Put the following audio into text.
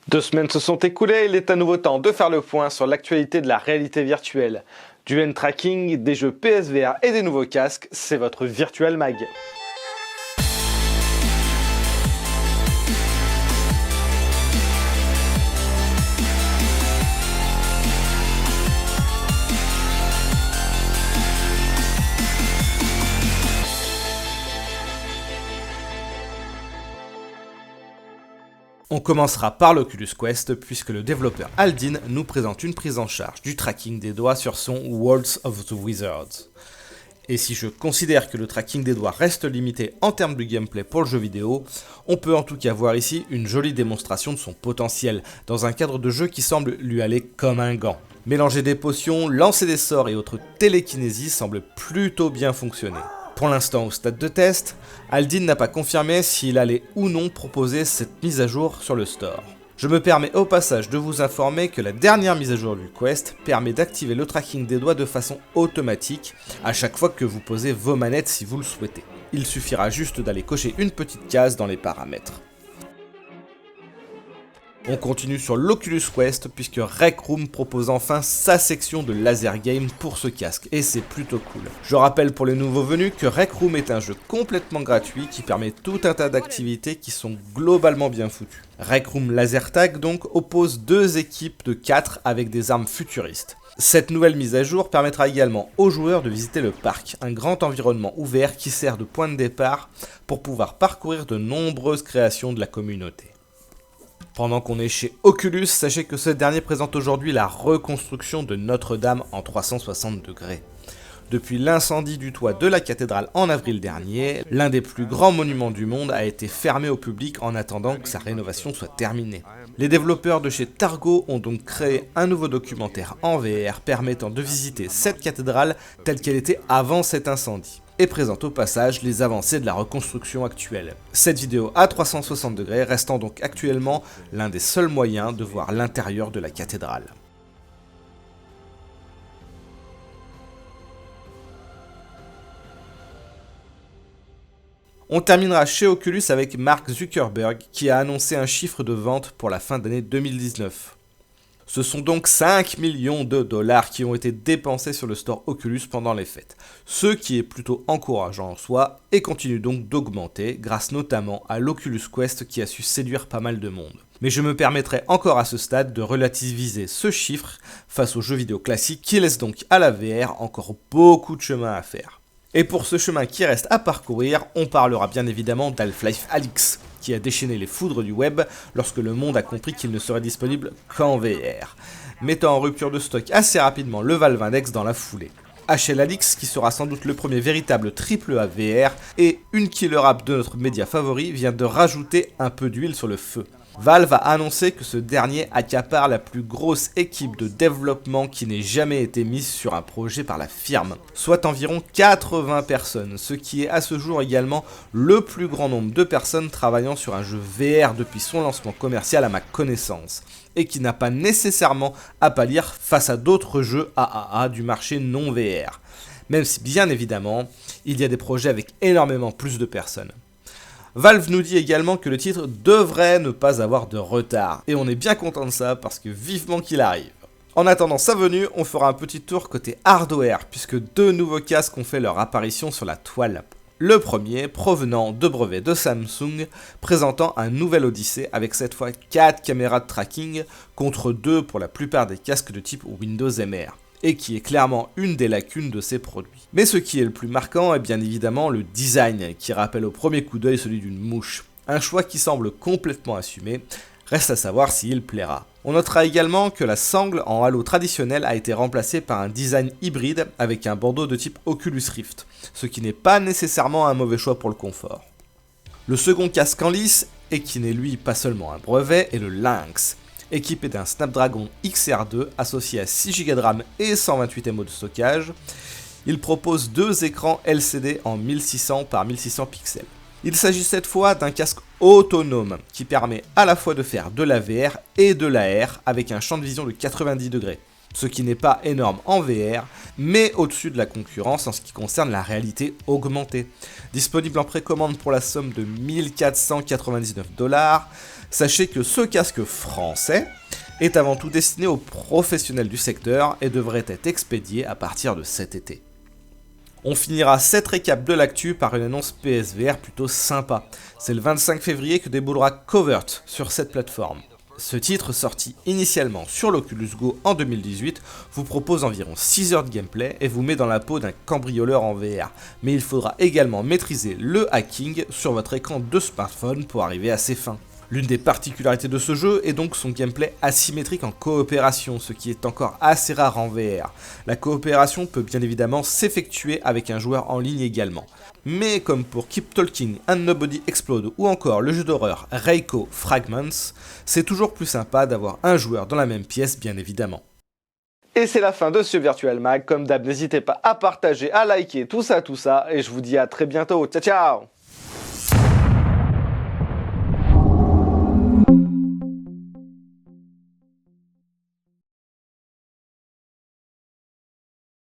2 semaines se sont écoulées, il est à nouveau temps de faire le point sur l'actualité de la réalité virtuelle. Du hand tracking, des jeux PSVR et des nouveaux casques, c'est votre Virtual Mag. On commencera par l'Oculus Quest puisque le développeur Aldin nous présente une prise en charge du tracking des doigts sur son Worlds of the Wizards. Et si je considère que le tracking des doigts reste limité en termes de gameplay pour le jeu vidéo, on peut en tout cas voir ici une jolie démonstration de son potentiel dans un cadre de jeu qui semble lui aller comme un gant. Mélanger des potions, lancer des sorts et autres télékinésies semble plutôt bien fonctionner. Pour l'instant, au stade de test, Aldin n'a pas confirmé s'il allait ou non proposer cette mise à jour sur le store. Je me permets au passage de vous informer que la dernière mise à jour du Quest permet d'activer le tracking des doigts de façon automatique à chaque fois que vous posez vos manettes si vous le souhaitez. Il suffira juste d'aller cocher une petite case dans les paramètres. On continue sur l'Oculus Quest puisque Rec Room propose enfin sa section de laser game pour ce casque et c'est plutôt cool. Je rappelle pour les nouveaux venus que Rec Room est un jeu complètement gratuit qui permet tout un tas d'activités qui sont globalement bien foutues. Rec Room Laser Tag donc oppose deux équipes de 4 avec des armes futuristes. Cette nouvelle mise à jour permettra également aux joueurs de visiter le parc, un grand environnement ouvert qui sert de point de départ pour pouvoir parcourir de nombreuses créations de la communauté. Pendant qu'on est chez Oculus, sachez que ce dernier présente aujourd'hui la reconstruction de Notre-Dame en 360 degrés. Depuis l'incendie du toit de la cathédrale en avril dernier, l'un des plus grands monuments du monde a été fermé au public en attendant que sa rénovation soit terminée. Les développeurs de chez Targo ont donc créé un nouveau documentaire en VR permettant de visiter cette cathédrale telle qu'elle était avant cet incendie, et présente au passage les avancées de la reconstruction actuelle. Cette vidéo à 360 degrés restant donc actuellement l'un des seuls moyens de voir l'intérieur de la cathédrale. On terminera chez Oculus avec Mark Zuckerberg qui a annoncé un chiffre de vente pour la fin d'année 2019. Ce sont donc 5 millions de dollars qui ont été dépensés sur le store Oculus pendant les fêtes, ce qui est plutôt encourageant en soi et continue donc d'augmenter grâce notamment à l'Oculus Quest qui a su séduire pas mal de monde. Mais je me permettrai encore à ce stade de relativiser ce chiffre face aux jeux vidéo classiques qui laissent donc à la VR encore beaucoup de chemin à faire. Et pour ce chemin qui reste à parcourir, on parlera bien évidemment d'Half-Life Alyx, qui a déchaîné les foudres du web lorsque le monde a compris qu'il ne serait disponible qu'en VR, mettant en rupture de stock assez rapidement le Valve Index dans la foulée. HL Alyx, qui sera sans doute le premier véritable AAA VR, et une killer app de notre média favori, vient de rajouter un peu d'huile sur le feu. Valve a annoncé que ce dernier accapare la plus grosse équipe de développement qui n'ait jamais été mise sur un projet par la firme, soit environ 80 personnes, ce qui est à ce jour également le plus grand nombre de personnes travaillant sur un jeu VR depuis son lancement commercial à ma connaissance, et qui n'a pas nécessairement à pâlir face à d'autres jeux AAA du marché non VR, même si bien évidemment, il y a des projets avec énormément plus de personnes. Valve nous dit également que le titre devrait ne pas avoir de retard, et on est bien content de ça parce que vivement qu'il arrive. En attendant sa venue, on fera un petit tour côté hardware, puisque deux nouveaux casques ont fait leur apparition sur la toile. Le premier provenant de brevets de Samsung, présentant un nouvel Odyssey avec cette fois 4 caméras de tracking contre 2 pour la plupart des casques de type Windows MR, et qui est clairement une des lacunes de ces produits. Mais ce qui est le plus marquant est bien évidemment le design, qui rappelle au premier coup d'œil celui d'une mouche. Un choix qui semble complètement assumé, reste à savoir s'il plaira. On notera également que la sangle en halo traditionnel a été remplacée par un design hybride avec un bandeau de type Oculus Rift, ce qui n'est pas nécessairement un mauvais choix pour le confort. Le second casque en lice, et qui n'est lui pas seulement un brevet, est le Lynx, équipé d'un Snapdragon XR2 associé à 6 Go de RAM et 128 MO de stockage. Il propose deux écrans LCD en 1600 par 1600 pixels. Il s'agit cette fois d'un casque autonome qui permet à la fois de faire de la VR et de l'AR avec un champ de vision de 90 degrés, ce qui n'est pas énorme en VR, mais au-dessus de la concurrence en ce qui concerne la réalité augmentée. Disponible en précommande pour la somme de 1499 $, Sachez que ce casque français est avant tout destiné aux professionnels du secteur et devrait être expédié à partir de cet été. On finira cette récap de l'actu par une annonce PSVR plutôt sympa. C'est le 25 février que déboulera Covert sur cette plateforme. Ce titre, sorti initialement sur l'Oculus Go en 2018, vous propose environ 6 heures de gameplay et vous met dans la peau d'un cambrioleur en VR. Mais il faudra également maîtriser le hacking sur votre écran de smartphone pour arriver à ses fins. L'une des particularités de ce jeu est donc son gameplay asymétrique en coopération, ce qui est encore assez rare en VR. La coopération peut bien évidemment s'effectuer avec un joueur en ligne également. Mais comme pour Keep Talking and Nobody Explode ou encore le jeu d'horreur Reiko Fragments, c'est toujours plus sympa d'avoir un joueur dans la même pièce bien évidemment. Et c'est la fin de ce Virtual Mag, comme d'hab n'hésitez pas à partager, à liker, tout ça, et je vous dis à très bientôt, ciao ciao.